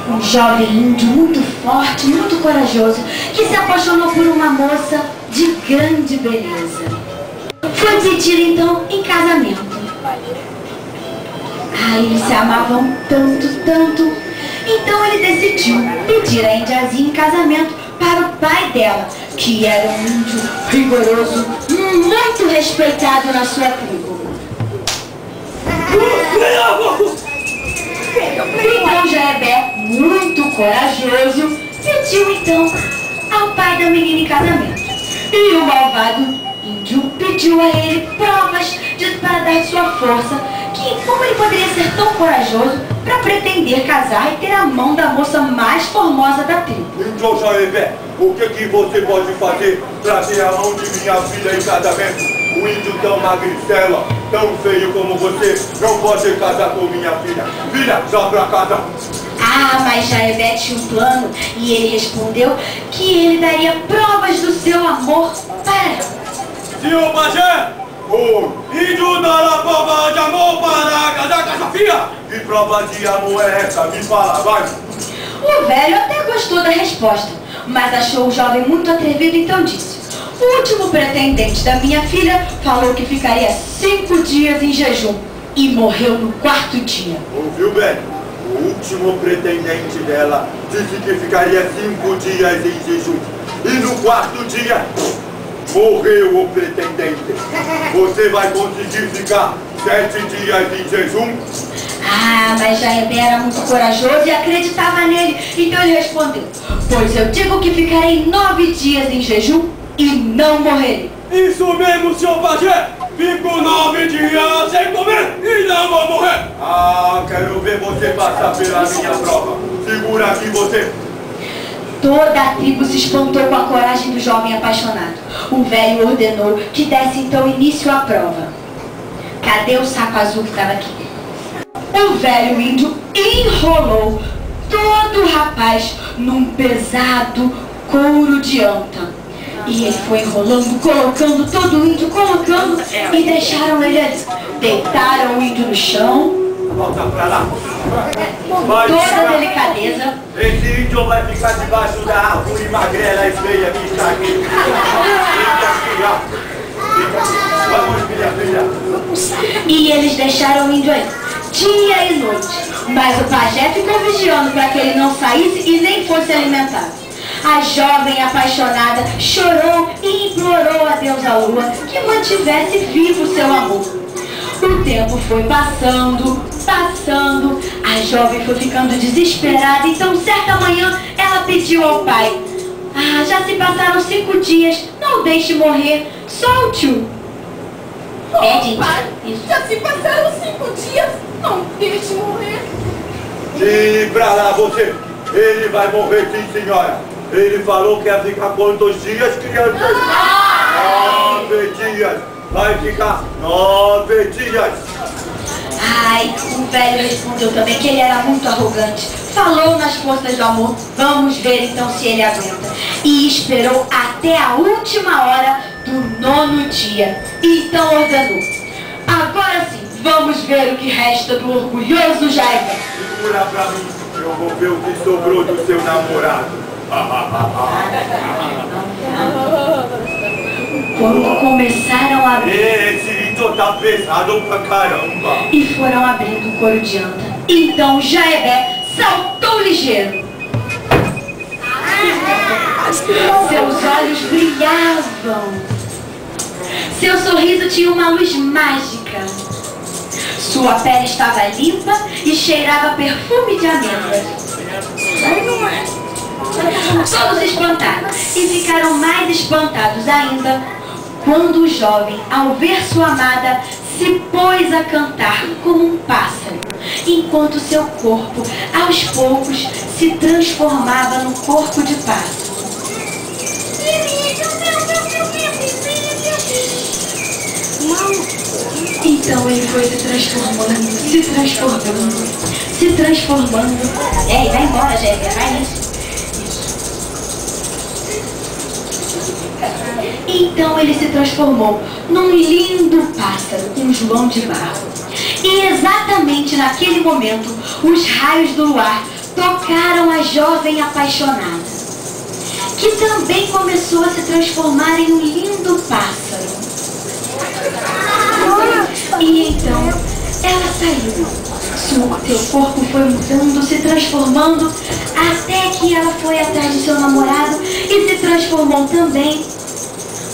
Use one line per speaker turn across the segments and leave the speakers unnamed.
um jovem índio muito forte, muito corajoso, que se apaixonou por uma moça de grande beleza. Foi pedido então em casamento. Eles se amavam tanto, tanto. Então ele decidiu pedir a indiazinha em casamento para o pai dela, que era um índio rigoroso, muito respeitado na sua tribo. Então Jaebé, muito corajoso, pediu então ao pai da menina em casamento. E o malvado índio pediu a ele provas para dar sua força, que como ele poderia ser tão corajoso para pretender casar e ter a mão da moça mais formosa da tribo.
Então, Jaebé, o que você pode fazer para ter a mão de minha filha em casamento? O índio tão magricela, tão feio como você, não pode casar com minha filha. Filha, já pra casa.
Mas Jaebé tinha um plano e ele respondeu que ele daria provas do seu amor para ela.
Senhor pajé, o índio dará prova de amor para casar com essa filha. Que prova de amor é essa? Me fala, vai.
O velho até gostou da resposta, mas achou o jovem muito atrevido, então disse: o último pretendente da minha filha falou que ficaria 5 dias em jejum e morreu no 4º dia.
Ouviu bem? O último pretendente dela disse que ficaria 5 dias em jejum e no 4º dia morreu o pretendente. Você vai conseguir ficar 7 dias em jejum?
Mas Jaebé era muito corajoso e acreditava nele, então ele respondeu: pois eu digo que ficarei 9 dias em jejum e não morrerei.
Isso mesmo, senhor pajé! Fico 9 dias sem comer e não vou morrer! Quero ver você passar pela minha prova. Segura aqui você.
Toda a tribo se espantou com a coragem do jovem apaixonado. O velho ordenou que desse então início à prova. Cadê o saco azul que estava aqui? O velho índio enrolou todo o rapaz num pesado couro de anta. E ele foi enrolando, colocando todo o índio, colocando, e deixaram ele ali. Deitaram o índio no chão.
Volta pra lá.
Com toda a delicadeza.
Esse índio vai ficar debaixo da árvore magrela e feia que está aqui. Fica aqui, ó. Vamos, minha filha.
E eles deixaram o índio aí, dia e noite. Mas o pajé ficou vigiando para que ele não saísse e nem fosse alimentado. A jovem apaixonada chorou e implorou a Deus a lua que mantivesse vivo seu amor. O tempo foi passando, passando, a jovem foi ficando desesperada, então certa manhã ela pediu ao pai: já se passaram 5 dias, não deixe morrer, solte-o.
Pai, já se passaram 5 dias, não deixe morrer.
E pra lá você, ele vai morrer sim, senhora. Ele falou que ia ficar quantos dias, crianças? 9 dias. Vai ficar 9 dias.
O velho respondeu também que ele era muito arrogante. Falou nas forças do amor. Vamos ver então se ele aguenta. E esperou até a última hora do 9º dia. E então ordenou: agora sim, vamos ver o que resta do orgulhoso Jaebé.
Segura pra mim, eu vou ver o que sobrou do seu namorado.
Quando começaram a abrir,
Esse índio tá pesado pra caramba.
e foram abrindo o couro de anta, então Jaebé saltou ligeiro. Seus olhos brilhavam. Seu sorriso tinha uma luz mágica. Sua pele estava limpa e cheirava perfume de amêndoas. Todos espantaram e ficaram mais espantados ainda quando o jovem, ao ver sua amada, se pôs a cantar como um pássaro, enquanto seu corpo, aos poucos, se transformava num corpo de pássaro. Então ele foi se transformando. Vai embora, Jéssica, vai nisso. Então ele se transformou num lindo pássaro, um João de barro. E exatamente naquele momento, os raios do luar tocaram a jovem apaixonada, que também começou a se transformar em um lindo pássaro. E então ela saiu. Seu corpo foi mudando, se transformando, até que ela foi atrás de seu namorado e se transformou também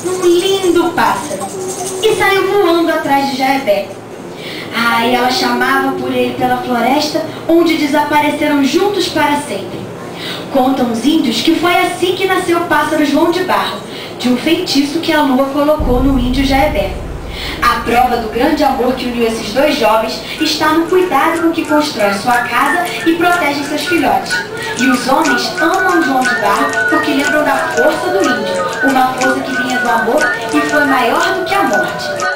num lindo pássaro. E saiu voando atrás de Jaebé. E ela chamava por ele pela floresta, onde desapareceram juntos para sempre. Contam os índios que foi assim que nasceu o pássaro João de Barro, de um feitiço que a lua colocou no índio Jaebé. A prova do grande amor que uniu esses dois jovens está no cuidado com que constrói sua casa e protege seus filhotes. E os homens amam João de Barro porque lembram da força do índio, uma força que vinha do amor e foi maior do que a morte.